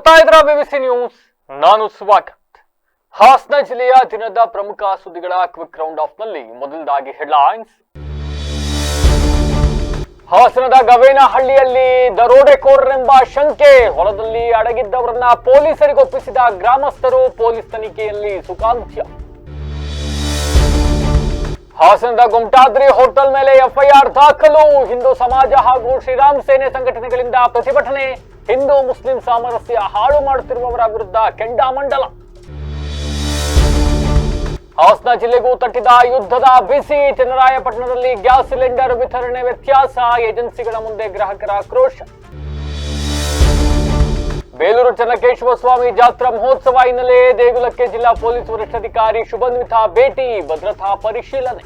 ನೋಡ್ತಾ ಇದ್ರ BBC news. ನಾನು ಸ್ವಾಗತ್. ಹಾಸನ ಜಿಲ್ಲೆಯ ದಿನದ ಪ್ರಮುಖ ಸುದ್ದಿಗಳ ಕ್ವಿಕ್ ರೌಂಡ್ ಆಫ್ ನಲ್ಲಿ ಮೊದಲದಾಗಿ ಹೆಡ್ಲೈನ್ಸ್. ಹಾಸನದ ಗವೇನಹಳ್ಳಿಯಲ್ಲಿ ದರೋಡೆಕೋರರೆಂಬ ಶಂಕೆ. ಹೊಲದಲ್ಲಿ ಅಡಗಿದ್ದವರನ್ನ ಪೊಲೀಸರಿಗೆ ಒಪ್ಪಿಸಿದ ಗ್ರಾಮಸ್ಥರು. ಪೊಲೀಸ್ ತನಿಖೆಯಲ್ಲಿ ಸುಖಾಂತ್ಯ. ಹಾಸನದ ಗುಮ್ಟಾದ್ರಿ ಹೋಟೆಲ್ ಮೇಲೆ ಎಫ್ಐಆರ್ ದಾಖಲು. ಹಿಂದೂ ಸಮಾಜ ಹಾಗೂ ಶ್ರೀರಾಮ್ ಸೇನೆ ಸಂಘಟನೆಗಳಿಂದ ಪ್ರತಿಭಟನೆ. ಹಿಂದೂ ಮುಸ್ಲಿಂ ಸಾಮರಸ್ಯ ಹಾಳು ಮಾಡುತ್ತಿರುವವರ ವಿರುದ್ಧ ಕೆಂಡಾಮಂಡಲ. ಹಾಸನ ಜಿಲ್ಲೆಗೂ ತಟ್ಟಿದ ಯುದ್ಧದ ಬಿಸಿ. ಚನ್ನರಾಯಪಟ್ಟಣದಲ್ಲಿ ಗ್ಯಾಸ್ ಸಿಲಿಂಡರ್ ವಿತರಣೆ ವ್ಯತ್ಯಾಸ. ಏಜೆನ್ಸಿಗಳ ಮುಂದೆ ಗ್ರಾಹಕರ ಆಕ್ರೋಶ. ಬೇಲೂರು ಚನ್ನಕೇಶವ ಸ್ವಾಮಿ ಜಾತ್ರಾ ಮಹೋತ್ಸವ ಹಿನ್ನೆಲೆ ದೇಗುಲಕ್ಕೆ ಜಿಲ್ಲಾ ಪೊಲೀಸ್ ವರಿಷ್ಠಾಧಿಕಾರಿ ಶುಭನ್ವಿತಾ ಭೇಟಿ. ಭದ್ರತಾ ಪರಿಶೀಲನೆ.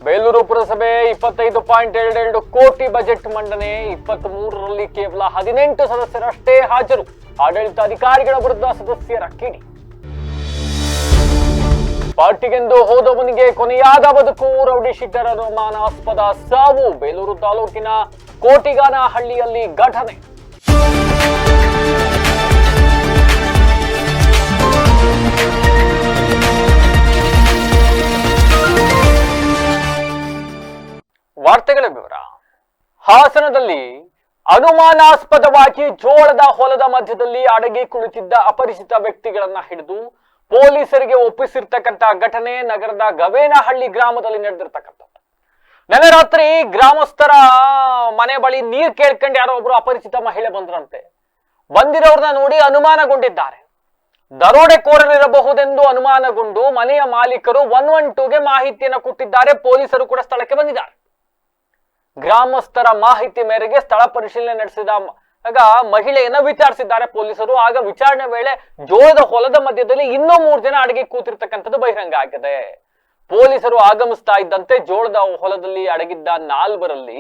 ಬೇಲೂರು ಪುರಸಭೆ 25.22 ಕೋಟಿ ಬಜೆಟ್ ಮಂಡನೆ. 23ರಲ್ಲಿ ಕೇವಲ 18 ಸದಸ್ಯರಷ್ಟೇ ಹಾಜರು. ಆಡಳಿತಾಧಿಕಾರಿಗಳ ವಿರುದ್ಧ ಸದಸ್ಯರ ಕಿಡಿ. ಪಾರ್ಟಿಗೆಂದು ಹೋದವನಿಗೆ ಕೊನೆಯಾದ ಬದುಕು. ರೌಡಿ ಶೀಟರ್ ಅನುಮಾನಾಸ್ಪದ ಸಾವು. ಬೇಲೂರು ತಾಲೂಕಿನ ಕೋಟಿಗಾನಹಳ್ಳಿಯಲ್ಲಿ ಘಟನೆ. ವಾರ್ತೆಗಳ ವಿವರ. ಹಾಸನದಲ್ಲಿ ಅನುಮಾನಾಸ್ಪದವಾಗಿ ಜೋಳದ ಹೊಲದ ಮಧ್ಯದಲ್ಲಿ ಅಡಗಿ ಕುಳಿತಿದ್ದ ಅಪರಿಚಿತ ವ್ಯಕ್ತಿಗಳನ್ನ ಹಿಡಿದು ಪೊಲೀಸರಿಗೆ ಒಪ್ಪಿಸಿರ್ತಕ್ಕಂಥ ಘಟನೆ ನಗರದ ಗವೇನಹಳ್ಳಿ ಗ್ರಾಮದಲ್ಲಿ ನಡೆದಿರ್ತಕ್ಕಂಥದ್ದು. ನೆನ್ನೆ ರಾತ್ರಿ ಗ್ರಾಮಸ್ಥರ ಮನೆ ಬಳಿ ನೀರ್ ಕೇಳ್ಕೊಂಡು ಯಾರೋ ಒಬ್ರು ಅಪರಿಚಿತ ಮಹಿಳೆ ಬಂದ್ರಂತೆ. ಬಂದಿರೋರ್ನ ನೋಡಿ ಅನುಮಾನಗೊಂಡಿದ್ದಾರೆ. ದರೋಡೆಕೋರರಿರಬಹುದೆಂದು ಅನುಮಾನಗೊಂಡು ಮನೆಯ ಮಾಲೀಕರು 112ಗೆ ಮಾಹಿತಿಯನ್ನು ಕೊಟ್ಟಿದ್ದಾರೆ. ಪೊಲೀಸರು ಕೂಡ ಸ್ಥಳಕ್ಕೆ ಬಂದಿದ್ದಾರೆ. ಗ್ರಾಮಸ್ಥರ ಮಾಹಿತಿ ಮೇರೆಗೆ ಸ್ಥಳ ಪರಿಶೀಲನೆ ನಡೆಸಿದ ಮಹಿಳೆಯನ್ನ ವಿಚಾರಿಸಿದ್ದಾರೆ ಪೊಲೀಸರು. ಆಗ ವಿಚಾರಣೆ ವೇಳೆ ಜೋಳದ ಹೊಲದ ಮಧ್ಯದಲ್ಲಿ ಇನ್ನೂ 3 ಜನ ಅಡಗಿ ಕೂತಿರ್ತಕ್ಕಂಥದ್ದು ಬಹಿರಂಗ ಆಗಿದೆ. ಪೊಲೀಸರು ಆಗಮಿಸ್ತಾ ಇದ್ದಂತೆ ಜೋಳದ ಹೊಲದಲ್ಲಿ ಅಡಗಿದ್ದ 4ರಲ್ಲಿ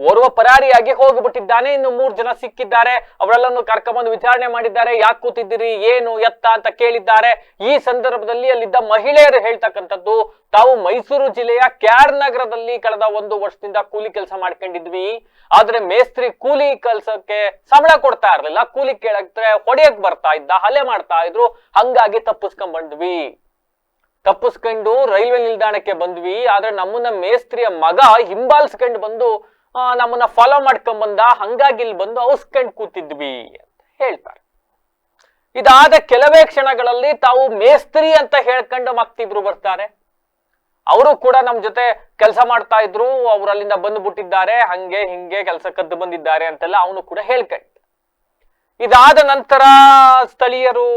ಓರ್ವ ಪರಾರಿಯಾಗಿ ಹೋಗಿಬಿಟ್ಟಿದ್ದಾನೆ. ಇನ್ನು 3 ಜನ ಸಿಕ್ಕಿದ್ದಾರೆ. ಅವರೆಲ್ಲನ್ನು ಕರ್ಕೊಂಡ್ಬಂದು ವಿಚಾರಣೆ ಮಾಡಿದ್ದಾರೆ. ಯಾಕೆ ಕೂತಿದ್ದೀರಿ, ಏನು ಎತ್ತ ಅಂತ ಕೇಳಿದ್ದಾರೆ. ಈ ಸಂದರ್ಭದಲ್ಲಿ ಅಲ್ಲಿದ್ದ ಮಹಿಳೆಯರು ಹೇಳ್ತಕ್ಕಂಥದ್ದು, ತಾವು ಮೈಸೂರು ಜಿಲ್ಲೆಯ ಕ್ಯಾರ್ ನಗರದಲ್ಲಿ ಕಳೆದ 1 ವರ್ಷದಿಂದ ಕೂಲಿ ಕೆಲಸ ಮಾಡ್ಕೊಂಡಿದ್ವಿ. ಆದ್ರೆ ಮೇಸ್ತ್ರಿ ಕೂಲಿ ಕೆಲಸಕ್ಕೆ ಸಂಬಳ ಕೊಡ್ತಾ ಇರ್ಲಿಲ್ಲ. ಕೂಲಿ ಕೇಳಕ್ರೆ ಹೊಡೆಯಕ್ ಬರ್ತಾ ಇದ್ದ, ಹಲ್ಲೆ ಮಾಡ್ತಾ ಇದ್ರು. ಹಂಗಾಗಿ ತಪ್ಪಿಸ್ಕೊಂಡು ರೈಲ್ವೆ ನಿಲ್ದಾಣಕ್ಕೆ ಬಂದ್ವಿ. ಆದ್ರೆ ನಮ್ಮನ್ನ ಮೇಸ್ತ್ರಿಯ ಮಗ ಹಿಂಬಾಲಿಸ್ಕೊಂಡು ಬಂದು ನಮ್ಮನ್ನ ಫಾಲೋ ಮಾಡ್ಕೊಂಡ್ ಬಂದ. ಹಂಗಾಗಿ ಇಲ್ಲಿ ಬಂದು ಔಸ್ಕೊಂಡ್ ಕೂತಿದ್ವಿ ಅಂತ ಹೇಳ್ತಾರೆ. ಇದಾದ ಕೆಲವೇ ಕ್ಷಣಗಳಲ್ಲಿ ತಾವು ಮೇಸ್ತ್ರಿ ಅಂತ ಹೇಳ್ಕೊಂಡು ಮತ್ತಿಬ್ರು ಬರ್ತಾರೆ. ಅವರು ಕೂಡ ನಮ್ ಜೊತೆ ಕೆಲಸ ಮಾಡ್ತಾ ಇದ್ರು. ಅವ್ರು ಅಲ್ಲಿಂದ ಬಂದ್ಬಿಟ್ಟಿದ್ದಾರೆ, ಹಂಗೆ ಹಿಂಗೆ ಕೆಲಸ ಕದ್ದು ಬಂದಿದ್ದಾರೆ ಅಂತೆಲ್ಲ ಅವನು ಕೂಡ ಹೇಳ್ಕೊಂಡ. ಇದಾದ ನಂತರ ಸ್ಥಳೀಯರು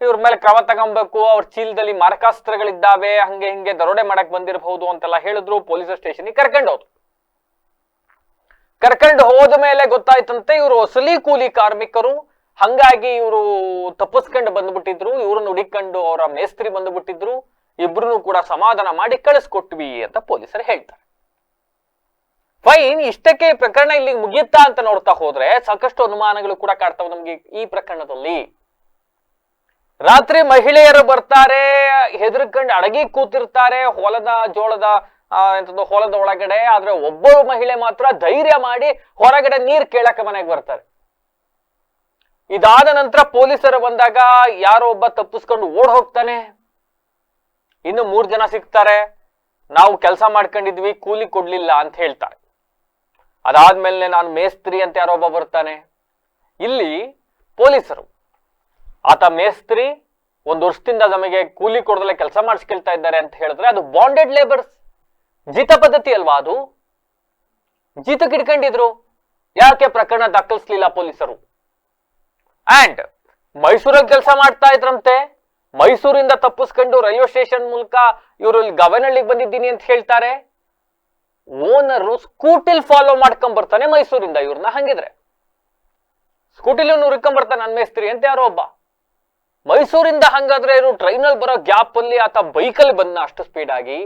ಇವ್ರ ಮೇಲೆ ಕ್ರಮ ತಗೊಬೇಕು, ಅವ್ರ ಚೀಲದಲ್ಲಿ ಮಾರಕಾಸ್ತ್ರಗಳಿದ್ದಾವೆ, ಹಂಗೆ ಹಿಂಗೆ ದರೋಡೆ ಮಾಡಕ್ ಬಂದಿರಬಹುದು ಅಂತೆಲ್ಲ ಹೇಳಿದ್ರು. ಪೊಲೀಸ್ ಸ್ಟೇಷನ್ಗೆ ಕರ್ಕೊಂಡು ಹೋದ ಮೇಲೆ ಗೊತ್ತಾಯ್ತಂತೆ ಇವರು ಅಸಲಿ ಕೂಲಿ ಕಾರ್ಮಿಕರು. ಹಂಗಾಗಿ ಇವರು ತಪ್ಪಿಸ್ಕೊಂಡು ಬಂದ್ಬಿಟ್ಟಿದ್ರು. ಇವ್ರನ್ನ ಹುಡಿಕೊಂಡು ಅವರ ಮೇಸ್ತ್ರಿ ಬಂದ್ಬಿಟ್ಟಿದ್ರು. ಇಬ್ರು ಕೂಡ ಸಮಾಧಾನ ಮಾಡಿ ಕಳಿಸ್ಕೊಟ್ವಿ ಅಂತ ಪೊಲೀಸರು ಹೇಳ್ತಾರೆ. ಫೈನ್. ಇಷ್ಟಕ್ಕೆ ಪ್ರಕರಣ ಇಲ್ಲಿ ಮುಗಿಯುತ್ತಾ ಅಂತ ನೋಡ್ತಾ ಹೋದ್ರೆ ಸಾಕಷ್ಟು ಅನುಮಾನಗಳು ಕೂಡ ಕಾಡ್ತಾವೆ ನಮ್ಗೆ ಈ ಪ್ರಕರಣದಲ್ಲಿ. ರಾತ್ರಿ ಮಹಿಳೆಯರು ಬರ್ತಾರೆ, ಹೆದರ್ಕೊಂಡು ಅಡಗಿ ಕೂತಿರ್ತಾರೆ ಜೋಳದ ಒಳಗಡೆ. ಆದ್ರೆ ಒಬ್ಬರು ಮಹಿಳೆ ಮಾತ್ರ ಧೈರ್ಯ ಮಾಡಿ ಹೊರಗಡೆ ನೀರ್ ಕೇಳಕ್ಕೆ ಮನೆಗೆ ಬರ್ತಾರೆ. ಇದಾದ ನಂತರ ಪೊಲೀಸರು ಬಂದಾಗ ಯಾರೋ ಒಬ್ಬ ತಪ್ಪಿಸ್ಕೊಂಡು ಓಡ್ ಹೋಗ್ತಾನೆ. ಇನ್ನು 3 ಜನ ಸಿಗ್ತಾರೆ. ನಾವು ಕೆಲಸ ಮಾಡ್ಕೊಂಡಿದ್ವಿ, ಕೂಲಿ ಕೊಡ್ಲಿಲ್ಲ ಅಂತ ಹೇಳ್ತಾರೆ. ಅದಾದ್ಮೇಲೆ ನಾನು ಮೇಸ್ತ್ರಿ ಅಂತ ಯಾರೋ ಒಬ್ಬ ಬರ್ತಾನೆ. ಇಲ್ಲಿ ಪೊಲೀಸರು ಆತ ಮೇಸ್ತ್ರಿ, 1 ವರ್ಷದಿಂದ ನಮಗೆ ಕೂಲಿ ಕೊಡದಲ್ಲೇ ಕೆಲಸ ಮಾಡಿಸ್ಕೊಳ್ತಾ ಇದ್ದಾರೆ ಅಂತ ಹೇಳಿದ್ರೆ ಅದು ಬಾಂಡೆಡ್ ಲೇಬರ್ಸ್, ಜೀತ ಪದ್ಧತಿ ಅಲ್ವಾ? ಅದು ಜೀತಕ್ಕೆ ಇಟ್ಕೊಂಡಿದ್ರು. ಯಾಕೆ ಪ್ರಕರಣ ದಾಖಲಿಸ್ಲಿಲ್ಲ ಪೊಲೀಸರು? ಅಂಡ್ ಮೈಸೂರಲ್ಲಿ ಕೆಲಸ ಮಾಡ್ತಾ ಇದ್ರಂತೆ. ಮೈಸೂರಿಂದ ತಪ್ಪಿಸ್ಕೊಂಡು ರೈಲ್ವೆ ಸ್ಟೇಷನ್ ಮೂಲಕ ಇವರು ಇಲ್ಲಿ ಗವೇನಹಳ್ಳಿಗೆ ಬಂದಿದ್ದೀನಿ ಅಂತ ಹೇಳ್ತಾರೆ. ಓನರು ಸ್ಕೂಟಿಲ್ ಫಾಲೋ ಮಾಡ್ಕೊಂಡ್ ಬರ್ತಾನೆ ಮೈಸೂರಿಂದ ಇವ್ರನ್ನ. ಹಂಗಿದ್ರೆ ಸ್ಕೂಟಿಲಿ ಹುರ್ಕೊಂಡ್ ನನ್ ಮೇಸ್ತ್ರಿ ಅಂತ ಯಾರೋ ಒಬ್ಬ. ಮೈಸೂರಿಂದ ಹಂಗಾದ್ರೆ ಇವರು ಟ್ರೈನಲ್ಲಿ ಬರೋ ಗ್ಯಾಪ್ ಅಲ್ಲಿ ಆತ ಬೈಕಲ್ಲಿ ಬಂದ ಅಷ್ಟು ಸ್ಪೀಡ್ ಆಗಿ.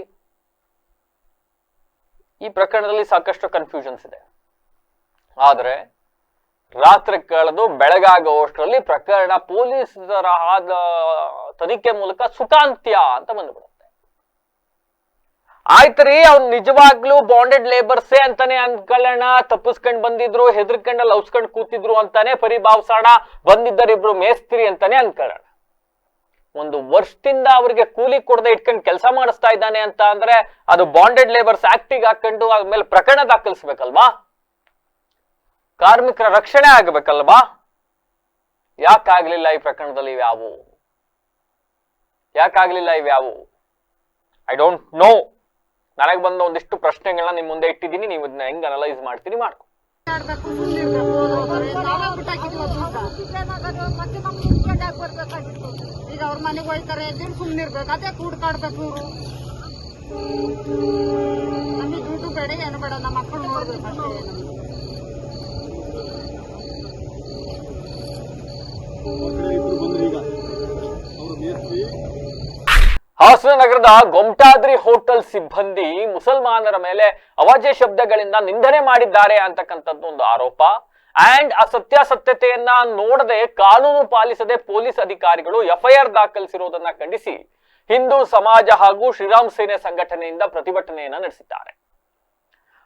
ಈ ಪ್ರಕರಣದಲ್ಲಿ ಸಾಕಷ್ಟು ಕನ್ಫ್ಯೂಷನ್ಸ್ ಇದೆ. ಆದ್ರೆ ರಾತ್ರಿ ಕಳೆದು ಬೆಳಗಾಗುವಷ್ಟರಲ್ಲಿ ಪ್ರಕರಣ ಪೊಲೀಸರ ತನಿಖೆ ಮೂಲಕ ಸುಖಾಂತ್ಯ ಅಂತ ಬಂದ್ಬಿಡುತ್ತೆ. ಆಯ್ತ್ರಿ, ಅವ್ನು ನಿಜವಾಗ್ಲೂ ಬಾಂಡೆಡ್ ಲೇಬರ್ಸೇ ಅಂತಾನೆ ಅನ್ಕೊಳ್ಳೋಣ. ತಪ್ಪಿಸ್ಕೊಂಡ್ ಬಂದಿದ್ರು, ಹೆದರ್ಕೊಂಡಲ್ಲಿ ಲವ್ಸ್ಕೊಂಡ್ ಕೂತಿದ್ರು ಅಂತಾನೆ ಪರಿಭಾವಿಸೋಣ. ಬಂದಿದ್ದರಿಬ್ರು ಮೇಸ್ತ್ರಿ ಅಂತಾನೆ ಅನ್ಕೊಳ್ಳೋಣ. 1 ವರ್ಷದಿಂದ ಅವ್ರಿಗೆ ಕೂಲಿ ಕೊಡದೆ ಇಟ್ಕೊಂಡು ಕೆಲಸ ಮಾಡಿಸ್ತಾ ಇದ್ದಾನೆ ಅಂತ ಅಂದ್ರೆ ಅದು ಬಾಂಡೆಡ್ ಲೇಬರ್ಸ್ ಆಕ್ಟಿಗೆ ಹಾಕೊಂಡು ಆದ್ಮೇಲೆ ಪ್ರಕರಣ ದಾಖಲಿಸ್ಬೇಕಲ್ವಾ? ಕಾರ್ಮಿಕರ ರಕ್ಷಣೆ ಆಗ್ಬೇಕಲ್ವಾ? ಯಾಕಾಗ್ಲಿಲ್ಲ ಈ ಪ್ರಕರಣದಲ್ಲಿ ಇವ್ಯಾವು? I don't know. ನನಗೆ ಬಂದ ಒಂದಿಷ್ಟು ಪ್ರಶ್ನೆಗಳನ್ನ ನಿಮ್ ಮುಂದೆ ಇಟ್ಟಿದ್ದೀನಿ. ನೀವು ಇದನ್ನ ಹೆಂಗ್ ಅನಲೈಸ್ ಮಾಡ್ತೀನಿ ಮಾಡ್ಕೊ. ಈಗ ಅವ್ರ ಮನೆಗೆ ಹೋಯ್ತಾರೆ, ಸುಮ್ನಿರ್ಬೇಕು. ಅದೇ ಕೂಡ್ಕಾಡ್ಬೇಕು. ನಮಗೆ ದುಡ್ಡು ಬೇಡ, ಏನು ಬೇಡ, ನಮ್ಮ ಮಕ್ಕಳು ನೋಡ್ಬೇಕು ಅಷ್ಟೇ. ಹಾಸನ ನಗರದ ಗೊಮ್ಟಾದ್ರಿ ಹೋಟೆಲ್ ಸಿಬ್ಬಂದಿ ಮುಸಲ್ಮಾನರ ಮೇಲೆ ಅವಾಚ್ಯ ಶಬ್ದಗಳಿಂದ ನಿಂದನೆ ಮಾಡಿದ್ದಾರೆ ಅಂತಕ್ಕಂಥದ್ದು ಒಂದು ಆರೋಪ. ಅಂಡ್ ಆ ಸತ್ಯಾಸತ್ಯತೆಯನ್ನ ನೋಡದೆ, ಕಾನೂನು ಪಾಲಿಸದೆ ಪೊಲೀಸ್ ಅಧಿಕಾರಿಗಳು ಎಫ್ಐಆರ್ ದಾಖಲಿಸಿರುವುದನ್ನ ಖಂಡಿಸಿ ಹಿಂದೂ ಸಮಾಜ ಹಾಗೂ ಶ್ರೀರಾಮ್ ಸೇನೆ ಸಂಘಟನೆಯಿಂದ ಪ್ರತಿಭಟನೆಯನ್ನ ನಡೆಸಿದ್ದಾರೆ.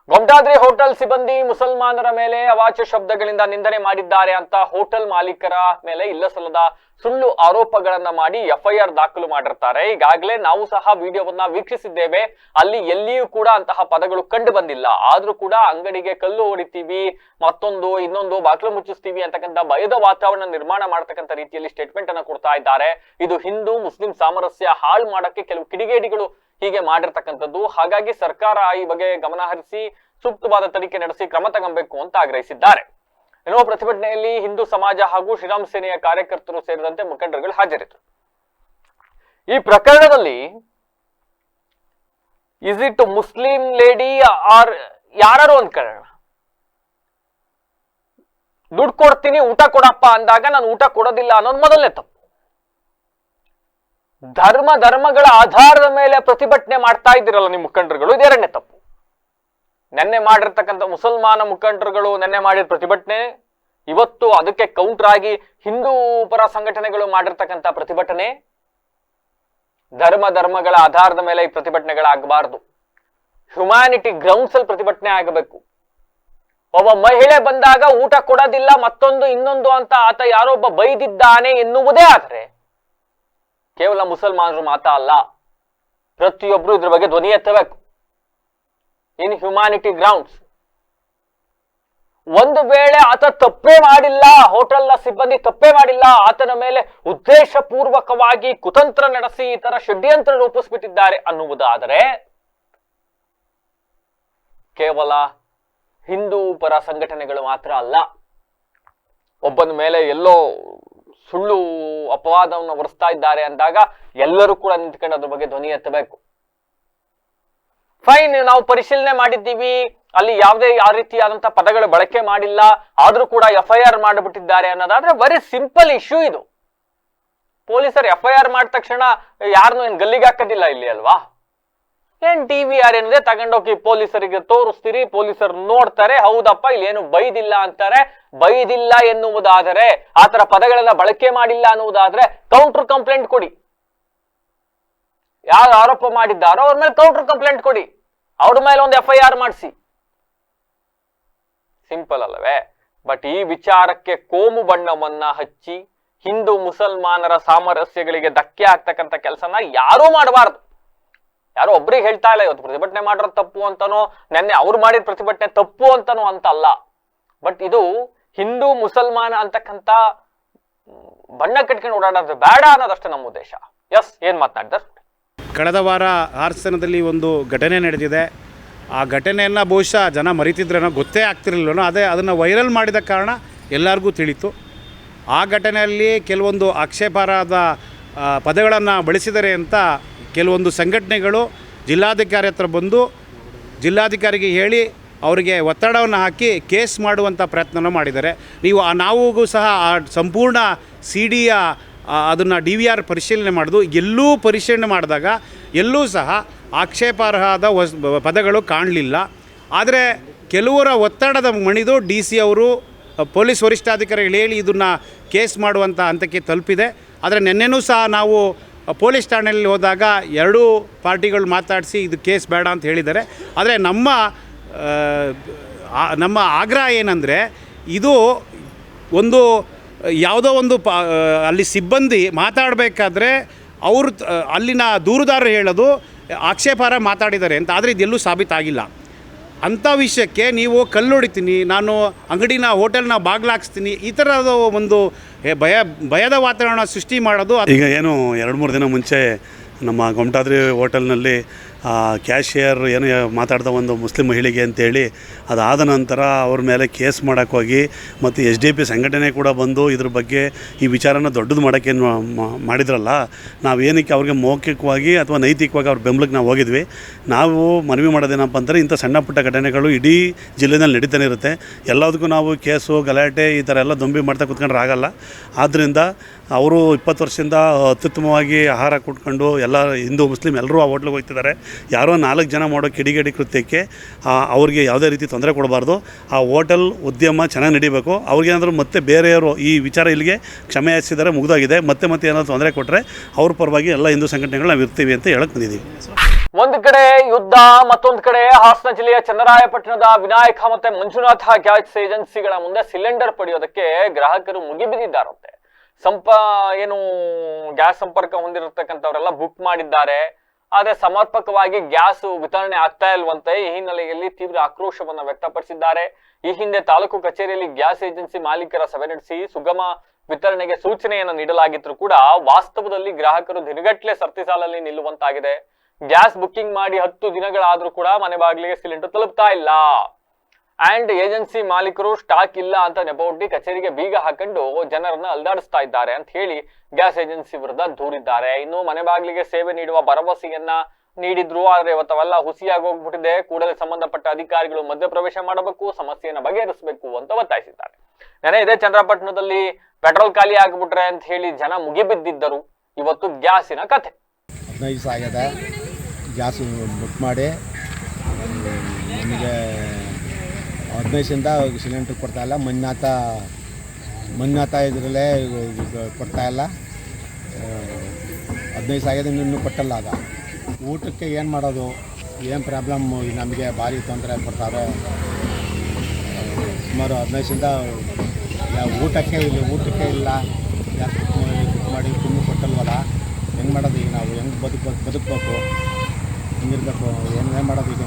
ಗೊಮ್ಟಾದ್ರಿ ಹೋಟೆಲ್ ಸಿಬ್ಬಂದಿ ಮುಸಲ್ಮಾನರ ಮೇಲೆ ಅವಾಚ್ಯ ಶಬ್ದಗಳಿಂದ ನಿಂದನೆ ಮಾಡಿದ್ದಾರೆ ಅಂತ ಹೋಟೆಲ್ ಮಾಲೀಕರ ಮೇಲೆ ಇಲ್ಲಸಲ್ಲದ ಸುಳ್ಳು ಆರೋಪಗಳನ್ನ ಮಾಡಿ ಎಫ್ಐಆರ್ ದಾಖಲು ಮಾಡಿರ್ತಾರೆ. ಈಗಾಗಲೇ ನಾವು ಸಹ ವಿಡಿಯೋವನ್ನ ವೀಕ್ಷಿಸಿದ್ದೇವೆ. ಅಲ್ಲಿ ಎಲ್ಲಿಯೂ ಕೂಡ ಅಂತಹ ಪದಗಳು ಕಂಡು ಬಂದಿಲ್ಲ. ಆದ್ರೂ ಕೂಡ ಅಂಗಡಿಗೆ ಕಲ್ಲು ಹೊಡಿತೀವಿ, ಮತ್ತೊಂದು ಇನ್ನೊಂದು ಬಾಗಿಲು ಮುಚ್ಚಿಸ್ತೀವಿ ಅಂತಕ್ಕಂಥ ಭಯದ ವಾತಾವರಣ ನಿರ್ಮಾಣ ಮಾಡತಕ್ಕಂಥ ರೀತಿಯಲ್ಲಿ ಸ್ಟೇಟ್ಮೆಂಟ್ ಅನ್ನ ಕೊಡ್ತಾ ಇದ್ದಾರೆ. ಇದು ಹಿಂದೂ ಮುಸ್ಲಿಂ ಸಾಮರಸ್ಯ ಹಾಳು ಮಾಡಕ್ಕೆ ಕೆಲವು ಕಿಡಿಗೇಡಿಗಳು ಹೀಗೆ ಮಾಡಿರ್ತಕ್ಕಂಥದ್ದು. ಹಾಗಾಗಿ ಸರ್ಕಾರ ಈ ಬಗ್ಗೆ ಗಮನ ಹರಿಸಿ ಸೂಕ್ತವಾದ ತನಿಖೆ ನಡೆಸಿ ಕ್ರಮ ತಗೊಬೇಕು ಅಂತ ಆಗ್ರಹಿಸಿದ್ದಾರೆ. ಎನ್ನುವ ಪ್ರತಿಭಟನೆಯಲ್ಲಿ ಹಿಂದೂ ಸಮಾಜ ಹಾಗೂ ಶ್ರೀರಾಮ್ ಸೇನೆಯ ಕಾರ್ಯಕರ್ತರು ಸೇರಿದಂತೆ ಮುಖಂಡರುಗಳು ಹಾಜರಿದ್ದರು. ಈ ಪ್ರಕರಣದಲ್ಲಿ is it Muslim lady are ಯಾರು ಅನ್ಕೊಳ್ಳೋಣ, ದುಡ್ಡು ಕೊಡ್ತೀನಿ ಊಟ ಕೊಡಪ್ಪ ಅಂದಾಗ ನಾನು ಊಟ ಕೊಡೋದಿಲ್ಲ ಅನ್ನೋದು ಮೊದಲನೇ ತಪ್ಪು. ಧರ್ಮಗಳ ಆಧಾರದ ಮೇಲೆ ಪ್ರತಿಭಟನೆ ಮಾಡ್ತಾ ಇದ್ದೀರಲ್ಲ ನಿಮ್ಮ ಮುಖಂಡರುಗಳು, ಇದು ಎರಡನೇ ತಪ್ಪು. ನೆನ್ನೆ ಮಾಡಿರ್ತಕ್ಕಂಥ ಮುಸಲ್ಮಾನ ಮುಖಂಡರುಗಳು ನೆನ್ನೆ ಮಾಡಿದ ಪ್ರತಿಭಟನೆ, ಇವತ್ತು ಅದಕ್ಕೆ ಕೌಂಟರ್ ಆಗಿ ಹಿಂದೂ ಪರ ಸಂಘಟನೆಗಳು ಮಾಡಿರ್ತಕ್ಕಂಥ ಪ್ರತಿಭಟನೆ, ಧರ್ಮಗಳ ಆಧಾರದ ಮೇಲೆ ಈ ಪ್ರತಿಭಟನೆಗಳಾಗಬಾರದು. ಹ್ಯುಮ್ಯಾನಿಟಿ ಗ್ರೌಂಡ್ಸ್ ಅಲ್ಲಿ ಪ್ರತಿಭಟನೆ ಆಗಬೇಕು. ಒಬ್ಬ ಮಹಿಳೆ ಬಂದಾಗ ಊಟ ಕೊಡೋದಿಲ್ಲ, ಮತ್ತೊಂದು ಇನ್ನೊಂದು ಅಂತ ಆತ ಯಾರೊಬ್ಬ ಬೈದಿದ್ದಾನೆ ಎನ್ನುವುದೇ ಆದರೆ ಕೇವಲ ಮುಸಲ್ಮಾನರು ಮಾತ್ರ ಅಲ್ಲ, ಪ್ರತಿಯೊಬ್ರು ಇದ್ರ ಬಗ್ಗೆ ಧ್ವನಿ ಎತ್ತಬೇಕು. ಇನ್ ಹ್ಯುಮ್ಯಾನಿಟಿ ಗ್ರೌಂಡ್ಸ್ ಒಂದು ವೇಳೆ ಆತ ತಪ್ಪೇ ಮಾಡಿಲ್ಲ, ಹೋಟೆಲ್ನ ಸಿಬ್ಬಂದಿ ತಪ್ಪೇ ಮಾಡಿಲ್ಲ, ಆತನ ಮೇಲೆ ಉದ್ದೇಶ ಪೂರ್ವಕವಾಗಿ ಕುತಂತ್ರ ನಡೆಸಿ ಈ ತರ ಷಡ್ಯಂತ್ರ ರೂಪಿಸ್ಬಿಟ್ಟಿದ್ದಾರೆ ಅನ್ನುವುದಾದರೆ ಕೇವಲ ಹಿಂದೂ ಪರ ಸಂಘಟನೆಗಳು ಮಾತ್ರ ಅಲ್ಲ, ಒಬ್ಬನ ಮೇಲೆ ಎಲ್ಲೋ ಸುಳ್ಳು ಅಪವಾದವನ್ನು ಹೊರಿಸ್ತಾ ಇದ್ದಾರೆ ಅಂದಾಗ ಎಲ್ಲರೂ ಕೂಡ ನಿಂತ್ಕೊಂಡು ಅದ್ರ ಬಗ್ಗೆ ಧ್ವನಿ ಎತ್ತಬೇಕು. ಫೈನ್, ನಾವು ಪರಿಶೀಲನೆ ಮಾಡಿದ್ದೀವಿ, ಅಲ್ಲಿ ಯಾವುದೇ ಯಾವ ರೀತಿಯಾದಂತಹ ಪದಗಳು ಬಳಕೆ ಮಾಡಿಲ್ಲ, ಆದ್ರೂ ಕೂಡ ಎಫ್ಐಆರ್ ಮಾಡಿಬಿಟ್ಟಿದ್ದಾರೆ ಅನ್ನೋದಾದ್ರೆ ವೆರಿ ಸಿಂಪಲ್ ಇಶ್ಯೂ ಇದು. ಪೊಲೀಸರು ಎಫ್ಐಆರ್ ಮಾಡಿದ ತಕ್ಷಣ ಯಾರನ್ನು ಏನ್ ಗಲ್ಲಿಗೆ ಹಾಕೋದಿಲ್ಲ ಇಲ್ಲಿ ಅಲ್ವಾ? ಏನ್ DVR ಏನಿದೆ ತಗೊಂಡೋಗಿ ಪೊಲೀಸರಿಗೆ ತೋರಿಸ್ತೀರಿ, ಪೊಲೀಸರು ನೋಡ್ತಾರೆ, ಹೌದಪ್ಪ ಇಲ್ಲಿ ಏನು ಬೈದಿಲ್ಲ ಅಂತಾರೆ. ಬೈದಿಲ್ಲ ಎನ್ನುವುದಾದರೆ, ಆತರ ಪದಗಳನ್ನ ಬಳಕೆ ಮಾಡಿಲ್ಲ ಅನ್ನುವುದಾದ್ರೆ ಕೌಂಟರ್ ಕಂಪ್ಲೇಂಟ್ ಕೊಡಿ. ಯಾರು ಆರೋಪ ಮಾಡಿದ್ದಾರೋ ಅವ್ರ ಮೇಲೆ ಕೌಂಟರ್ ಕಂಪ್ಲೇಂಟ್ ಕೊಡಿ, ಅವ್ರ ಮೇಲೆ ಒಂದು ಎಫ್ಐಆರ್ ಮಾಡಿಸಿ. ಸಿಂಪಲ್ ಅಲ್ಲವೇ? ಬಟ್ ಈ ವಿಚಾರಕ್ಕೆ ಕೋಮು ಬಣ್ಣವನ್ನ ಹಚ್ಚಿ ಹಿಂದೂ ಮುಸಲ್ಮಾನರ ಸಾಮರಸ್ಯಗಳಿಗೆ ಧಕ್ಕೆ ಆಗ್ತಕ್ಕಂಥ ಕೆಲಸನ ಯಾರೂ ಮಾಡಬಾರ್ದು. ಯಾರೋ ಒಬ್ರಿಗೆ ಹೇಳ್ತಾ ಇಲ್ಲ ಇವತ್ತು ಪ್ರತಿಭಟನೆ ಮಾಡೋದು ತಪ್ಪು ಅಂತನೋ, ನೆನ್ನೆ ಅವ್ರು ಮಾಡಿದ ಪ್ರತಿಭಟನೆ ತಪ್ಪು ಅಂತನೋ ಅಂತ ಅಲ್ಲ. ಬಟ್ ಇದು ಹಿಂದೂ ಮುಸಲ್ಮಾನ ಅಂತಕ್ಕಂಥ ಬಣ್ಣ ಕಟ್ಕೊಂಡು ಓಡಾಡೋದು ಬೇಡ ಅನ್ನೋದಷ್ಟೇ ನಮ್ಮ ಉದ್ದೇಶ. ಎಸ್, ಏನ್ ಮಾತನಾಡಿದ್ದಾರೆ? ಕಳೆದ ವಾರ ಹಾಸನದಲ್ಲಿ ಒಂದು ಘಟನೆ ನಡೆದಿದೆ. ಆ ಘಟನೆಯನ್ನು ಬಹುಶಃ ಜನ ಮರಿತಿದ್ರೇನೋ ಗೊತ್ತೇ ಆಗ್ತಿರಲಿಲ್ಲನೋ, ಅದನ್ನು ವೈರಲ್ ಮಾಡಿದ ಕಾರಣ ಎಲ್ಲರಿಗೂ ತಿಳಿತು. ಆ ಘಟನೆಯಲ್ಲಿ ಕೆಲವೊಂದು ಆಕ್ಷೇಪಾರ್ಹದ ಪದಗಳನ್ನು ಬಳಸಿದ್ದಾರೆ ಅಂತ ಕೆಲವೊಂದು ಸಂಘಟನೆಗಳು ಜಿಲ್ಲಾಧಿಕಾರಿ ಹತ್ರ ಬಂದು ಜಿಲ್ಲಾಧಿಕಾರಿಗೆ ಹೇಳಿ ಅವರಿಗೆ ಒತ್ತಡವನ್ನು ಹಾಕಿ ಕೇಸ್ ಮಾಡುವಂಥ ಪ್ರಯತ್ನ ಮಾಡಿದ್ದಾರೆ. ನಾವು ಸಹ ಆ ಸಂಪೂರ್ಣ CDಯ ಅದನ್ನು DVR ಪರಿಶೀಲನೆ ಮಾಡೋದು, ಎಲ್ಲೂ ಪರಿಶೀಲನೆ ಮಾಡಿದಾಗ ಎಲ್ಲೂ ಸಹ ಆಕ್ಷೇಪಾರ್ಹದ ಪದಗಳು ಕಾಣಲಿಲ್ಲ. ಆದರೆ ಕೆಲವರ ಒತ್ತಡದ ಮಣಿದು DC ಅವರು ಪೊಲೀಸ್ ವರಿಷ್ಠಾಧಿಕಾರಿಗಳು ಹೇಳಿ ಇದನ್ನು ಕೇಸ್ ಮಾಡುವಂಥ ಹಂತಕ್ಕೆ ತಲುಪಿದೆ. ಆದರೆ ನಿನ್ನೆನೂ ಸಹ ನಾವು ಪೊಲೀಸ್ ಠಾಣೆಯಲ್ಲಿ ಹೋದಾಗ ಎರಡೂ ಪಾರ್ಟಿಗಳು ಮಾತಾಡಿಸಿ ಇದು ಕೇಸ್ ಬೇಡ ಅಂತ ಹೇಳಿದ್ದಾರೆ. ಆದರೆ ನಮ್ಮ ಆಗ್ರಹ ಏನಂದರೆ, ಇದು ಒಂದು ಯಾವುದೋ ಒಂದು ಅಲ್ಲಿ ಸಿಬ್ಬಂದಿ ಮಾತಾಡಬೇಕಾದ್ರೆ ಅವರು ಅಲ್ಲಿನ ದೂರುದಾರರು ಹೇಳೋದು ಆಕ್ಷೇಪಾರ್ಹ ಮಾತಾಡಿದ್ದಾರೆ ಅಂತ. ಆದರೆ ಇದೆಲ್ಲೂ ಸಾಬೀತಾಗಿಲ್ಲ. ಅಂಥ ವಿಷಯಕ್ಕೆ ನೀವು ಕಲ್ಲು ಹೊಡಿತೀನಿ, ನಾನು ಅಂಗಡಿನ ಹೋಟೆಲ್ನ ಬಾಗಿಲಾಕ್ಸ್ತೀನಿ, ಈ ಥರದ ಒಂದು ಭಯದ ವಾತಾವರಣ ಸೃಷ್ಟಿ ಮಾಡೋದು. ಈಗ ಏನು 2-3 ದಿನ ಮುಂಚೆ ನಮ್ಮ ಗೊಮಟಾದ್ರಿ ಹೋಟೆಲ್ನಲ್ಲಿ ಕ್ಯಾಶಿಯರ್ ಏನು ಮಾತಾಡ್ದ ಒಂದು ಮುಸ್ಲಿಂ ಮಹಿಳೆಗೆ ಅಂತೇಳಿ, ಅದಾದ ನಂತರ ಅವ್ರ ಮೇಲೆ ಕೇಸ್ ಮಾಡೋಕ್ಕೋಗಿ ಮತ್ತು SDP ಸಂಘಟನೆ ಕೂಡ ಬಂದು ಇದ್ರ ಬಗ್ಗೆ ಈ ವಿಚಾರನ ದೊಡ್ಡದು ಮಾಡೋಕ್ಕೇನು ಮಾಡಿದ್ರಲ್ಲ, ನಾವು ಏನಕ್ಕೆ ಅವ್ರಿಗೆ ಮೌಖಿಕವಾಗಿ ಅಥವಾ ನೈತಿಕವಾಗಿ ಅವ್ರ ಬೆಂಬಲಕ್ಕೆ ನಾವು ಹೋಗಿದ್ವಿ. ನಾವು ಮನವಿ ಮಾಡೋದೇನಪ್ಪ ಅಂದರೆ, ಇಂಥ ಸಣ್ಣ ಪುಟ್ಟ ಘಟನೆಗಳು ಇಡೀ ಜಿಲ್ಲೆಯಲ್ಲಿ ನಡೀತಾನೆ ಇರುತ್ತೆ. ಎಲ್ಲದಕ್ಕೂ ನಾವು ಕೇಸು ಗಲಾಟೆ ಈ ಥರ ಎಲ್ಲ ದೊಂಬಿ ಮಾಡ್ತಾ ಕೂತ್ಕೊಂಡ್ರೆ ಆಗಲ್ಲ. ಆದ್ದರಿಂದ ಅವರು 20 ವರ್ಷದಿಂದ ಅತ್ಯುತ್ತಮವಾಗಿ ಆಹಾರ ಕೊಟ್ಕೊಂಡು ಎಲ್ಲ ಹಿಂದೂ ಮುಸ್ಲಿಂ ಎಲ್ಲರೂ ಆ ಹೋಟ್ಲಿಗೆ ಹೋಗ್ತಿದ್ದಾರೆ. ಯಾರೋ 4 ಜನ ಮಾಡೋ ಕಿಡಿಗೇಡಿ ಕೃತ್ಯಕ್ಕೆ ಅವ್ರಿಗೆ ಯಾವುದೇ ರೀತಿ ತೊಂದರೆ ಕೊಡಬಾರ್ದು. ಆ ಹೋಟೆಲ್ ಉದ್ಯಮ ಚೆನ್ನಾಗಿ ನಡೀಬೇಕು. ಅವ್ರಿಗೇನಾದರೂ ಮತ್ತೆ ಬೇರೆಯವರು ಈ ವಿಚಾರ ಇಲ್ಲಿಗೆ ಕ್ಷಮೆ ಯಾಚಿಸಿದರೆ ಮುಗಿದೋಗಿದೆ. ಮತ್ತೆ ಏನಾದರೂ ತೊಂದರೆ ಕೊಟ್ಟರೆ ಅವ್ರ ಪರವಾಗಿ ಎಲ್ಲ ಹಿಂದೂ ಸಂಘಟನೆಗಳು ನಾವು ಇರ್ತೀವಿ ಅಂತ ಹೇಳಕ್ಕೆ ಬಂದಿದ್ದೀವಿ. ಒಂದು ಕಡೆ ಯುದ್ಧ, ಮತ್ತೊಂದು ಕಡೆ ಹಾಸನ ಜಿಲ್ಲೆಯ ಚನ್ನರಾಯಪಟ್ಟಣದ ವಿನಾಯಕ ಮತ್ತೆ ಮಂಜುನಾಥ ಗ್ಯಾಸ್ ಏಜೆನ್ಸಿಗಳ ಮುಂದೆ ಸಿಲಿಂಡರ್ ಪಡೆಯೋದಕ್ಕೆ ಗ್ರಾಹಕರು ಮುಗಿಬಿದ್ದಿದ್ದಾರಂತೆ. ಏನು ಗ್ಯಾಸ್ ಸಂಪರ್ಕ ಹೊಂದಿರತಕ್ಕಂಥವರೆಲ್ಲ ಬುಕ್ ಮಾಡಿದ್ದಾರೆ, ಆದ್ರೆ ಸಮರ್ಪಕವಾಗಿ ಗ್ಯಾಸ್ ವಿತರಣೆ ಆಗ್ತಾ ಇಲ್ವಂತೆ. ಈ ಹಿನ್ನೆಲೆಯಲ್ಲಿ ತೀವ್ರ ಆಕ್ರೋಶವನ್ನ ವ್ಯಕ್ತಪಡಿಸಿದ್ದಾರೆ. ಈ ಹಿಂದೆ ತಾಲೂಕು ಕಚೇರಿಯಲ್ಲಿ ಗ್ಯಾಸ್ ಏಜೆನ್ಸಿ ಮಾಲೀಕರ ಸಭೆ ನಡೆಸಿ ಸುಗಮ ವಿತರಣೆಗೆ ಸೂಚನೆಯನ್ನು ನೀಡಲಾಗಿದ್ರು ಕೂಡ ವಾಸ್ತವದಲ್ಲಿ ಗ್ರಾಹಕರು ದಿನಗಟ್ಟಲೆ ಸರತಿ ಸಾಲಲ್ಲಿ ನಿಲ್ಲುವಂತಾಗಿದೆ. ಗ್ಯಾಸ್ ಬುಕ್ಕಿಂಗ್ ಮಾಡಿ 10 ದಿನಗಳಾದ್ರೂ ಕೂಡ ಮನೆ ಬಾಗಿಲಿಗೆ ಸಿಲಿಂಡರ್ ತಲುಪ್ತಾ ಇಲ್ಲ. ಅಂಡ್ ಏಜೆನ್ಸಿ ಮಾಲೀಕರು ಸ್ಟಾಕ್ ಇಲ್ಲ ಅಂತ ನೆಪವೊಡ್ಡಿ ಕಚೇರಿಗೆ ಬೀಗ ಹಾಕೊಂಡು ಜನರನ್ನ ಅಲ್ದಾಡಿಸ್ತಾ ಇದ್ದಾರೆ ಅಂತ ಹೇಳಿ ಗ್ಯಾಸ್ ಏಜೆನ್ಸಿ ವಿರುದ್ಧ ದೂರಿದ್ದಾರೆ. ಇನ್ನು ಮನೆ ಬಾಗಿಲಿಗೆ ಸೇವೆ ನೀಡುವ ಭರವಸೆಯನ್ನ ನೀಡಿದ್ರು, ಆದ್ರೆ ಇವತ್ತವೆಲ್ಲ ಹುಸಿಯಾಗಿ ಹೋಗ್ಬಿಟ್ಟಿದೆ. ಕೂಡಲೇ ಸಂಬಂಧಪಟ್ಟ ಅಧಿಕಾರಿಗಳು ಮಧ್ಯಪ್ರವೇಶ ಮಾಡಬೇಕು, ಸಮಸ್ಯೆಯನ್ನ ಬಗೆಹರಿಸಬೇಕು ಅಂತ ಒತ್ತಾಯಿಸಿದ್ದಾರೆ. ನೆನೆ ಇದೇ ಚನ್ನರಾಯಪಟ್ಟಣದಲ್ಲಿ ಪೆಟ್ರೋಲ್ ಖಾಲಿ ಆಗ್ಬಿಟ್ರೆ ಅಂತ ಹೇಳಿ ಜನ ಮುಗಿಬಿದ್ದಿದ್ದರು. ಇವತ್ತು ಗ್ಯಾಸಿನ ಕಥೆ. 15 ದಿವಸ ಆಗಿದೆ ಗ್ಯಾಸ್ ಬುಕ್ ಮಾಡಿ. ನಮಗೆ 15 ದಿವಸದಿಂದ ಸಿಲಿಂಡ್ರ್ ಕೊಡ್ತಾಯಿಲ್ಲ. ಮಂಜುನಾಥ ಇದರಲ್ಲೇ ಕೊಡ್ತಾಯಿಲ್ಲ. 15 ದಿವಸ ಆಗಿದೆ, ಇನ್ನೂ ಕೊಟ್ಟಲ್ಲ. ಅದ ಊಟಕ್ಕೆ ಏನು ಮಾಡೋದು, ಏನು ಪ್ರಾಬ್ಲಮ್ಮು, ನಮಗೆ ಭಾರಿ ತೊಂದರೆ ಕೊಡ್ತಾರೆ. ಸುಮಾರು 15 ದಿವಸದಿಂದ ಊಟಕ್ಕೆ ಇಲ್ಲ. ಗ್ಯಾಸ್ ಬುಕ್ ಮಾಡಿ ತುಂಬ ಕೊಟ್ಟಲ್ವಲ್ಲ, ಹೆಂಗೆ ಮಾಡೋದು ಈಗ? ನಾವು ಹೆಂಗೆ ಬದುಕಬೇಕು, ಹೆಂಗಿರ್ಬೇಕು, ಏನು ಮಾಡೋದು ಈಗ?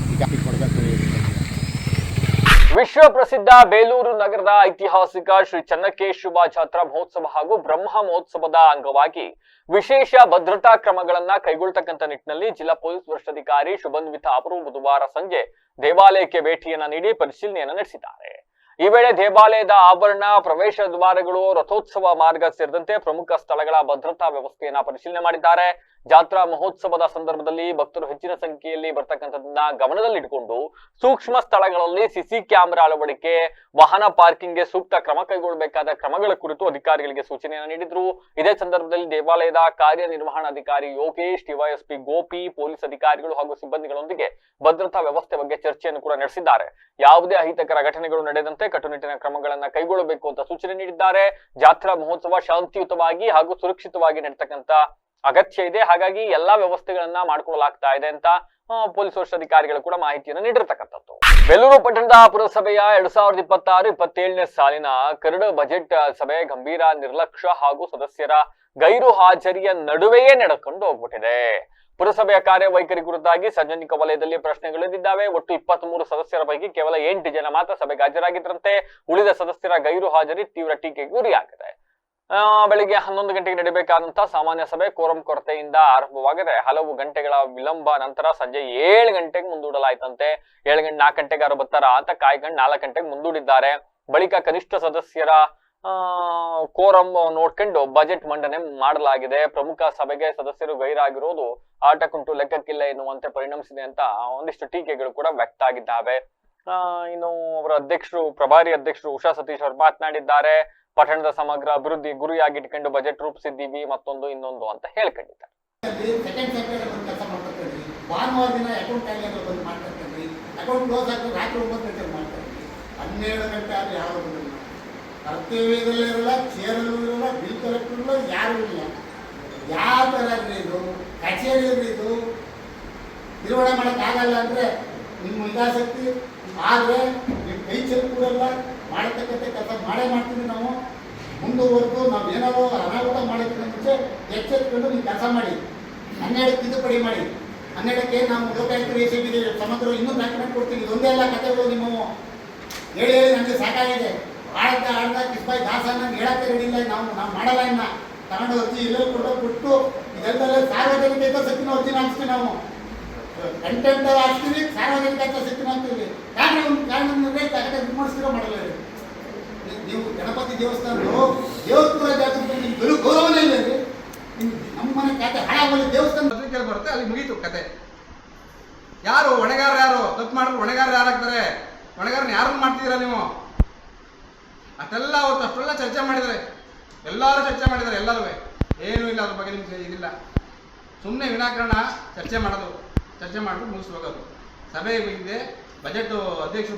ಹಂಗಾದ್ರೆ ಈಗ ಕೊಡಬೇಕು. ವಿಶ್ವ ಪ್ರಸಿದ್ಧ ಬೇಲೂರು ನಗರದ ಐತಿಹಾಸಿಕ ಶ್ರೀ ಚನ್ನಕೇಶವ ಜಾತ್ರಾ ಮಹೋತ್ಸವ ಹಾಗೂ ಬ್ರಹ್ಮ ಮಹೋತ್ಸವದ ಅಂಗವಾಗಿ ವಿಶೇಷ ಭದ್ರತಾ ಕ್ರಮಗಳನ್ನ ಕೈಗೊಳ್ಳತಕ್ಕಂಥ ನಿಟ್ಟಿನಲ್ಲಿ ಜಿಲ್ಲಾ ಪೊಲೀಸ್ ವರಿಷ್ಠಾಧಿಕಾರಿ ಶುಭನ್ವಿತ ಅವರು ಬುಧವಾರ ಸಂಜೆ ದೇವಾಲಯಕ್ಕೆ ಭೇಟಿಯನ್ನ ನೀಡಿ ಪರಿಶೀಲನೆಯನ್ನ ನಡೆಸಿದ್ದಾರೆ. ಈ ವೇಳೆ ದೇವಾಲಯದ ಆಭರಣ, ಪ್ರವೇಶ ದ್ವಾರಗಳು, ರಥೋತ್ಸವ ಮಾರ್ಗ ಸೇರಿದಂತೆ ಪ್ರಮುಖ ಸ್ಥಳಗಳ ಭದ್ರತಾ ವ್ಯವಸ್ಥೆಯನ್ನ ಪರಿಶೀಲನೆ ಮಾಡಿದ್ದಾರೆ. ಜಾತ್ರಾ ಮಹೋತ್ಸವದ ಸಂದರ್ಭದಲ್ಲಿ ಭಕ್ತರು ಹೆಚ್ಚಿನ ಸಂಖ್ಯೆಯಲ್ಲಿ ಬರ್ತಕ್ಕಂಥದ್ದನ್ನ ಗಮನದಲ್ಲಿಟ್ಟುಕೊಂಡು ಸೂಕ್ಷ್ಮ ಸ್ಥಳಗಳಲ್ಲಿ ಸಿಸಿ ಕ್ಯಾಮೆರಾ ಅಳವಡಿಕೆ, ವಾಹನ ಪಾರ್ಕಿಂಗ್ಗೆ ಸೂಕ್ತ ಕ್ರಮ ಕೈಗೊಳ್ಳಬೇಕಾದ ಕ್ರಮಗಳ ಕುರಿತು ಅಧಿಕಾರಿಗಳಿಗೆ ಸೂಚನೆಯನ್ನು ನೀಡಿದ್ರು. ಇದೇ ಸಂದರ್ಭದಲ್ಲಿ ದೇವಾಲಯದ ಕಾರ್ಯನಿರ್ವಹಣಾಧಿಕಾರಿ ಯೋಗೇಶ್, ಡಿವೈಎಸ್ಪಿ ಗೋಪಿ, ಪೊಲೀಸ್ ಅಧಿಕಾರಿಗಳು ಹಾಗೂ ಸಿಬ್ಬಂದಿಗಳೊಂದಿಗೆ ಭದ್ರತಾ ವ್ಯವಸ್ಥೆ ಬಗ್ಗೆ ಚರ್ಚೆಯನ್ನು ಕೂಡ ನಡೆಸಿದ್ದಾರೆ. ಯಾವುದೇ ಅಹಿತಕರ ಘಟನೆಗಳು ನಡೆದಂತೆ ಕಟ್ಟುನಿಟ್ಟಿನ ಕ್ರಮಗಳನ್ನ ಕೈಗೊಳ್ಳಬೇಕು ಅಂತ ಸೂಚನೆ ನೀಡಿದ್ದಾರೆ. ಜಾತ್ರಾ ಮಹೋತ್ಸವ ಶಾಂತಿಯುತವಾಗಿ ಹಾಗೂ ಸುರಕ್ಷಿತವಾಗಿ ನಡೀತಕ್ಕಂಥ ಅಗತ್ಯ ಇದೆ. ಹಾಗಾಗಿ ಎಲ್ಲಾ ವ್ಯವಸ್ಥೆಗಳನ್ನ ಮಾಡಿಕೊಳ್ಳಲಾಗ್ತಾ ಇದೆ ಅಂತ ಪೊಲೀಸ್ ವರಿಷ್ಠಾಧಿಕಾರಿಗಳು ಕೂಡ ಮಾಹಿತಿಯನ್ನು ನೀಡಿರ್ತಕ್ಕಂಥದ್ದು. ಬೇಲೂರು ಪಟ್ಟಣದ ಪುರಸಭೆಯ 2026-27ನೇ ಸಾಲಿನ ಕರಡು ಬಜೆಟ್ ಸಭೆ ಗಂಭೀರ ನಿರ್ಲಕ್ಷ್ಯ ಹಾಗೂ ಸದಸ್ಯರ ಗೈರು ಹಾಜರಿಯ ನಡುವೆಯೇ ನಡೆದುಕೊಂಡು ಹೋಗ್ಬಿಟ್ಟಿದೆ. ಪುರಸಭೆಯ ಕಾರ್ಯವೈಖರಿ ಕುರಿತಾಗಿ ಸಾರ್ವಜನಿಕ ವಲಯದಲ್ಲಿ ಪ್ರಶ್ನೆಗಳಿದ್ದಾವೆ. ಒಟ್ಟು 23 ಸದಸ್ಯರ ಪೈಕಿ ಕೇವಲ 8 ಜನ ಮಾತ್ರ ಸಭೆಗೆ ಹಾಜರಾಗಿದ್ದರಂತೆ. ಉಳಿದ ಸದಸ್ಯರ ಗೈರು ಹಾಜರಿ ತೀವ್ರ ಟೀಕೆಗೆ ಗುರಿಯಾಗಿದೆ. ಬೆಳಿಗ್ಗೆ 11 ಗಂಟೆಗೆ ನಡೆಯಬೇಕಾದಂತಹ ಸಾಮಾನ್ಯ ಸಭೆ ಕೋರಂ ಕೊರತೆಯಿಂದ ಆರಂಭವಾಗಿದೆ. ಹಲವು ಗಂಟೆಗಳ ವಿಳಂಬ ನಂತರ ಸಂಜೆ 7 ಗಂಟೆಗೆ ಮುಂದೂಡಲಾಯ್ತಂತೆ. 4 ಗಂಟೆಗೆ ಯಾರು ಬರ್ತಾರ ಅಂತ ಕಾಯ್ಕೊಂಡು 4 ಗಂಟೆಗೆ ಮುಂದೂಡಿದ್ದಾರೆ. ಬಳಿಕ ಕನಿಷ್ಠ ಸದಸ್ಯರ ಕೋರಂ ನೋಡ್ಕೊಂಡು ಬಜೆಟ್ ಮಂಡನೆ ಮಾಡಲಾಗಿದೆ. ಪ್ರಮುಖ ಸಭೆಗೆ ಸದಸ್ಯರು ಗೈರಾಗಿರೋದು ಆಟಕ್ಕುಂಟು ಲೆಕ್ಕಕ್ಕಿಲ್ಲ ಎನ್ನುವಂತೆ ಪರಿಣಮಿಸಿದೆ ಅಂತ ಒಂದಿಷ್ಟು ಟೀಕೆಗಳು ಕೂಡ ವ್ಯಕ್ತ ಆಗಿದ್ದಾವೆ. ಇನ್ನು ಅವರ ಪ್ರಭಾರಿ ಅಧ್ಯಕ್ಷರು ಉಷಾ ಸತೀಶ್ ಅವರು ಮಾತನಾಡಿದ್ದಾರೆ. ಪಟ್ಟಣದ ಸಮಗ್ರ ಅಭಿವೃದ್ಧಿ ಗುರಿಯಾಗಿಟ್ಕೊಂಡು ಬಜೆಟ್ ರೂಪಿಸಿದ್ದೀವಿ, ಮತ್ತೊಂದು ಇನ್ನೊಂದು ಅಂತ ಹೇಳ್ಕೊಂಡಿದ್ದಾರೆ. ಭಾನುವಾರ ದಿನ ಅಕೌಂಟ್ ಖಾಲಿ ಆದ್ರೆ ಬಂದು ಮಾಡ್ತಾರೆ, ಅಕೌಂಟ್ ಕ್ಲೋಸ್ ಆಗ್ತದೆ ರಾತ್ರಿ 9 ಗಂಟೆಗೆ ಮಾಡ್ತಾರೆ. 12 ಗಂಟೆ ಆದರೆ ಯಾರು ಬಂದಿಲ್ಲ, ಕರ್ತವ್ಯದಲ್ಲೇ ಇರಲ್ಲ, ಚೇರಲ್ಲೂ ಇರಲ್ಲ, ಬಿಲ್ ಕಲೆಕ್ಟರ್ ಇಲ್ಲ, ಯಾರೂ ಇಲ್ಲ. ಯಾವ ಥರ ಇದು ಕಚೇರಿ ಇದು ನಿರ್ವಹಣೆ ಮಾಡೋಕ್ಕಾಗಲ್ಲ ಅಂದರೆ ನಿಮ್ಮ ಹಿತಾಸಕ್ತಿ. ಆದರೆ ನೀವು ಕೈ ಚೆಲ್ಕೂಡಲ್ಲ, ಮಾಡತಕ್ಕಂಥ ಕೆಲಸ ಮಾಡೇ ಮಾಡ್ತೀವಿ ನಾವು. ಮುಂದುವರೆದು ನಾವು ಏನಾದರೂ ಅನಾಹುತ ಮಾಡೋದಕ್ಕಿಂತ ಮುಂಚೆ ಎಚ್ಚೆತ್ಕೊಂಡು ನೀವು ಕೆಲಸ ಮಾಡಿ. 12 ತಿದ್ದುಪಡಿ ಮಾಡಿ. 12ಕ್ಕೆ ನಾವು ಲೋಕಾಯುಕ್ತರು ಎಸೆದಿದ್ದೀವಿ, ಸಮಗ್ರ ಇನ್ನೂ ಡಾಕ್ಯುಮೆಂಟ್ ಕೊಡ್ತೀವಿ. ಇದೊಂದೇ ಎಲ್ಲ ಕಥೆಗಳು ನಿಮ್ಮವು ಹೇಳಿ ನನಗೆ ಸಾಕಾಗಿದೆ. ಆಡ್ದ ಕಿಸ್ಬಾಯಿ ದಾಸನ ಹೇಳಕ್ಕೆ ರೆಡಿ ಇಲ್ಲ. ನಾವು ಮಾಡಲ್ಲ. ಇನ್ನ ತಗೊಂಡು ಅರ್ಜಿ ಎಲ್ಲೆಲ್ಲಿ ಕೊಡೋದು ಬಿಟ್ಟು ಇದೆಲ್ಲ ಸಾರ್ವಜನಿಕ ಹಿತಾಸಕ್ತಿನ ಅರ್ಜಿನ ಹಾಕ್ತೀವಿ. ನಾವು ಕಂಟೆಂಟ್ ಹಾಕ್ತೀವಿ, ಸಾರ್ವಜನಿಕ ಹಿತಾಸಕ್ತಿನ ಹಾಕ್ತೀವಿ. ಕಾನೂನಿಗೆ ಇದು ಮಾಡಿಸ್ತಿರೋ ಮಾಡಲ್ಲ. ನೀವು ಗಣಪತಿ ದೇವಸ್ಥಾನಪುರ ಜಾಗೃತಿ ನಿಮ್ಗೆ ಗೌರವನೇ ಇಲ್ಲ. ನಮ್ಮ ಮನೆ ಖಾತೆ ಹಾಳಾಗಲಿ ದೇವಸ್ಥಾನ ಪತ್ರಿಕೆಯಲ್ಲಿ ಬರುತ್ತೆ, ಅಲ್ಲಿ ಮುಗೀತು ಕತೆ. ಯಾರು ಹೊಣೆಗಾರ, ಯಾರು ತಪ್ಪು ಮಾಡಿದ್ರು ಹೊಣೆಗಾರ ಯಾರಾಗ್ತಾರೆ? ಹೊಣೆಗಾರನ ಯಾರನ್ನು ಮಾಡ್ತಿದ್ದೀರಾ ನೀವು? ಅಷ್ಟೆಲ್ಲ ಅವತ್ತು ಅಷ್ಟೆಲ್ಲ ಚರ್ಚೆ ಮಾಡಿದ್ದಾರೆ, ಎಲ್ಲರೂ ಚರ್ಚೆ ಮಾಡಿದ್ದಾರೆ. ಎಲ್ಲರೂ ಏನೂ ಇಲ್ಲ, ಅದ್ರ ಬಗ್ಗೆ ನಿಮ್ಗೆ ಇದಿಲ್ಲ. ಸುಮ್ಮನೆ ವಿನಾಕಾರಣ ಚರ್ಚೆ ಮಾಡೋದು, ಚರ್ಚೆ ಮಾಡಿಬಿಟ್ಟು ಮುಗಿಸಿ ಹೋಗೋದು. ಸಭೆ ಇದೆ, ಬಜೆಟ್ ಅಧ್ಯಕ್ಷರು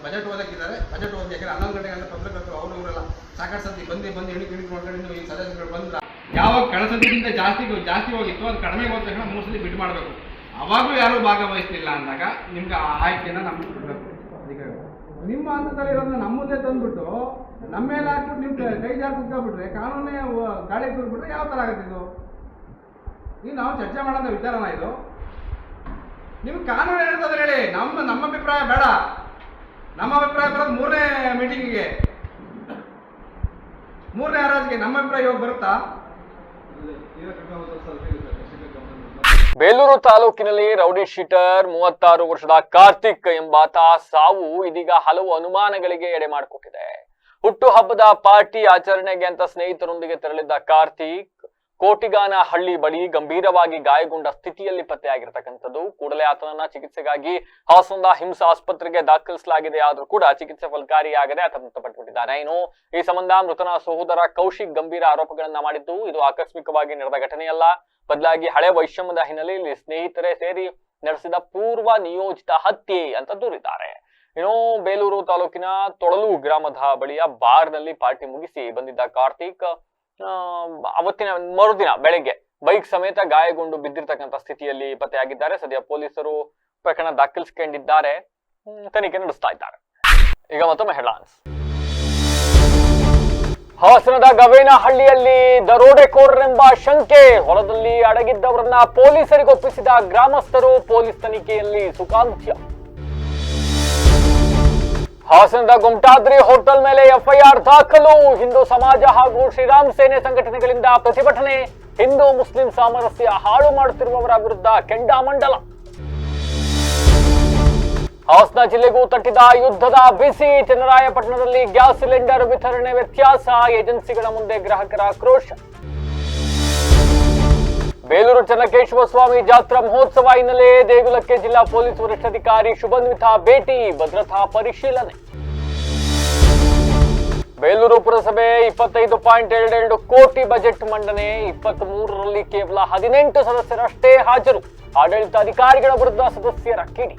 ಬಜೆಟ್ ಓದಕ್ಕಿದ್ದಾರೆ. ಬಜೆಟ್ ಓದಿ, ಯಾಕಂದ್ರೆ 11 ಗಂಟೆಗೆ ಪತ್ರಕರ್ತರು ಅವರು ಇವರೆಲ್ಲ ಸಾಕಷ್ಟು ಸತಿ ಬಂದು ಎಣಿಕೆ ಮಾಡ್ಕೊಂಡು ಈ ಸದಸ್ಯರುಗಳು ಬಂದ್ರ ಯಾವಾಗ ಕಳಸದಿಗಿಂತ ಜಾಸ್ತಿ ಹೋಗಿತ್ತು, ಅದು ಕಡಿಮೆ ಹೋದ ತಕ್ಷಣ 3 ಸಲ ಬಿಟ್ಟು ಮಾಡಬೇಕು. ಅವಾಗಲೂ ಯಾರೂ ಭಾಗವಹಿಸ್ತಿಲ್ಲ ಅಂದಾಗ ನಿಮ್ಗೆ ಆ ಆಯ್ಕೆಯನ್ನು ನಮ್ಗೆ ಕೊಡಬೇಕು. ನಿಮ್ಮ ಹಂತದಲ್ಲಿ ಇರೋದನ್ನ ನಮ್ಮ ಮುಂದೆ ತಂದುಬಿಟ್ಟು ನಮ್ಮ ಮೇಲೆ ಹಾಕ್ಬಿಟ್ಟು ನೀವು ಕೈ ಜಾರಿ ಕುತ್ಕೊಬಿಟ್ರೆ, ಕಾನೂನೇ ಗಾಳಿ ಕೂರ್ಬಿಟ್ರೆ ಯಾವ ಥರ ಆಗುತ್ತೆ ಇದು? ಈಗ ನಾವು ಚರ್ಚೆ ಮಾಡೋಂಥ ವಿಚಾರನ ಇದು. ನಿಮ್ಗೆ ಕಾನೂನು ಹೇಳ್ತದ್ರೆ ಹೇಳಿ, ನಮ್ಮ ಅಭಿಪ್ರಾಯ ಬೇಡ. ನಮ್ಮ ಅಭಿಪ್ರಾಯ ಬರೋದು 3ನೇ ಮೀಟಿಂಗಿಗೆ, 3ನೇ ಹರಾಜಿಗೆ ನಮ್ಮ ಅಭಿಪ್ರಾಯ ಇವಾಗ ಬರುತ್ತಾ? ಬೇಲೂರು ತಾಲೂಕಿನಲ್ಲಿ ರೌಡಿ ಶೀಟರ್ 36 ವರ್ಷದ ಕಾರ್ತಿಕ್ ಎಂಬಾತ ಸಾವು ಇದೀಗ ಹಲವು ಅನುಮಾನಗಳಿಗೆ ಎಡೆ ಮಾಡಿಕೊಟ್ಟಿದೆ. ಹುಟ್ಟುಹಬ್ಬದ ಪಾರ್ಟಿ ಆಚರಣೆಗೆ ಅಂತ ಸ್ನೇಹಿತರೊಂದಿಗೆ ತೆರಳಿದ್ದ ಕಾರ್ತಿಕ್ ಕೋಟಿಗಾನಹಳ್ಳಿ ಬಳಿ ಗಂಭೀರವಾಗಿ ಗಾಯಗೊಂಡ ಸ್ಥಿತಿಯಲ್ಲಿ ಪತ್ತೆಯಾಗಿರ್ತಕ್ಕಂಥದ್ದು. ಕೂಡಲೇ ಆತನನ್ನ ಚಿಕಿತ್ಸೆಗಾಗಿ ಹಾಸನದ ಹಿಮ್ಸ್ ಆಸ್ಪತ್ರೆಗೆ ದಾಖಲಿಸಲಾಗಿದೆ. ಆದ್ರೂ ಕೂಡ ಚಿಕಿತ್ಸೆ ಫಲಕಾರಿಯಾಗದೆ ಆತ ಮೃತಪಟ್ಟಿದ್ದಾನೆ. ಇನ್ನು ಈ ಸಂಬಂಧ ಮೃತನ ಸಹೋದರ ಕೌಶಿಕ್ ಗಂಭೀರ ಆರೋಪಗಳನ್ನ ಮಾಡಿದ್ದು, ಇದು ಆಕಸ್ಮಿಕವಾಗಿ ನಡೆದ ಘಟನೆಯಲ್ಲ, ಬದಲಾಗಿ ಹಳೆ ವೈಷಮ್ಯದ ಹಿನ್ನೆಲೆಯಲ್ಲಿ ಸ್ನೇಹಿತರೇ ಸೇರಿ ನಡೆಸಿದ ಪೂರ್ವ ನಿಯೋಜಿತ ಹತ್ಯೆ ಅಂತ ದೂರಿದ್ದಾರೆ. ಇನ್ನು ಬೇಲೂರು ತಾಲೂಕಿನ ತೊಳಲು ಗ್ರಾಮದ ಬಳಿಯ ಬಾರ್ನಲ್ಲಿ ಪಾರ್ಟಿ ಮುಗಿಸಿ ಬಂದಿದ್ದ ಕಾರ್ತಿಕ್ ಅವತ್ತಿನ ಮರುದಿನ ಬೆಳಗ್ಗೆ ಬೈಕ್ ಸಮೇತ ಗಾಯಗೊಂಡು ಬಿದ್ದಿರ್ತಕ್ಕಂಥ ಸ್ಥಿತಿಯಲ್ಲಿ ಪತ್ತೆಯಾಗಿದ್ದಾರೆ. ಸದ್ಯ ಪೊಲೀಸರು ಪ್ರಕರಣ ದಾಖಲಿಸಿಕೊಂಡಿದ್ದಾರೆ, ತನಿಖೆ ನಡೆಸ್ತಾ ಇದ್ದಾರೆ. ಈಗ ಮತ್ತೊಮ್ಮೆ ಹೆಡ್ಲೈನ್ಸ್. ಹಾಸನದ ಗವೇನಹಳ್ಳಿಯಲ್ಲಿ ದರೋಡೆಕೋರರೆಂಬ ಶಂಕೆ, ಹೊಲದಲ್ಲಿ ಅಡಗಿದ್ದವರನ್ನ ಪೊಲೀಸರಿಗೆ ಒಪ್ಪಿಸಿದ ಗ್ರಾಮಸ್ಥರು, ಪೊಲೀಸ್ ತನಿಖೆಯಲ್ಲಿ ಸುಖಾಂತ್ಯ. ಹಾಸನದ ಗುಮ್ಟಾದ್ರಿ ಹೋಟೆಲ್ ಮೇಲೆ ಎಫ್ಐಆರ್ ದಾಖಲು, ಹಿಂದೂ ಸಮಾಜ ಹಾಗೂ ಶ್ರೀರಾಮ್ ಸೇನೆ ಸಂಘಟನೆಗಳಿಂದ ಪ್ರತಿಭಟನೆ, ಹಿಂದೂ ಮುಸ್ಲಿಂ ಸಾಮರಸ್ಯ ಹಾಳು ಮಾಡುತ್ತಿರುವವರ ವಿರುದ್ಧ ಕೆಂಡಾಮಂಡಲ. ಹಾಸನ ಜಿಲ್ಲೆಗೂ ತಟ್ಟಿದ ಯುದ್ಧದ ಬಿಸಿ, ಚನ್ನರಾಯಪಟ್ಟಣದಲ್ಲಿ ಗ್ಯಾಸ್ ಸಿಲಿಂಡರ್ ವಿತರಣೆ ವ್ಯತ್ಯಾಸ, ಏಜೆನ್ಸಿಗಳ ಮುಂದೆ ಗ್ರಾಹಕರ ಆಕ್ರೋಶ. ಬೇಲೂರು ಚನ್ನಕೇಶವ ಸ್ವಾಮಿ ಜಾತ್ರಾ ಮಹೋತ್ಸವ ಹಿನ್ನೆಲೆ ದೇಗುಲಕ್ಕೆ ಜಿಲ್ಲಾ ಪೊಲೀಸ್ ವರಿಷ್ಠಾಧಿಕಾರಿ ಶುಭನ್ವಿತಾ ಭೇಟಿ, ಭದ್ರತಾ ಪರಿಶೀಲನೆ. ಬೇಲೂರು ಪುರಸಭೆ 25.22 ಕೋಟಿ ಬಜೆಟ್ ಮಂಡನೆ, 23ರಲ್ಲಿ ಕೇವಲ 18 ಸದಸ್ಯರಷ್ಟೇ ಹಾಜರು, ಆಡಳಿತಾಧಿಕಾರಿಗಳ ವಿರುದ್ಧ ಸದಸ್ಯರ ಕಿಡಿ.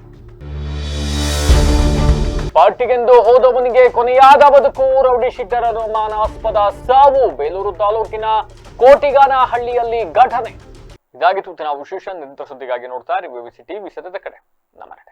ಪಾರ್ಟಿಗೆಂದು ಹೋದವನಿಗೆ ಕೊನೆಯಾದ ಬದುಕು, ರೌಡಿ ಶೀಟರ್ ಅನುಮಾನಾಸ್ಪದ ಸಾವು, ಬೇಲೂರು ತಾಲೂಕಿನ ಕೋಟಿಗಾನಹಳ್ಳಿಯಲ್ಲಿ ಘಟನೆ. ಇದಾಗಿತ್ತು ನಾವು ವಿಶೇಷ ನಿರಂತರ ಸುದ್ದಿಗಾಗಿ ನೋಡ್ತಾ ಇರಿ ವಿವಿಸಿ ಟಿವಿ, ಸತ್ಯದ ಕಡೆ ನಮ್ಮ ನಡೆ.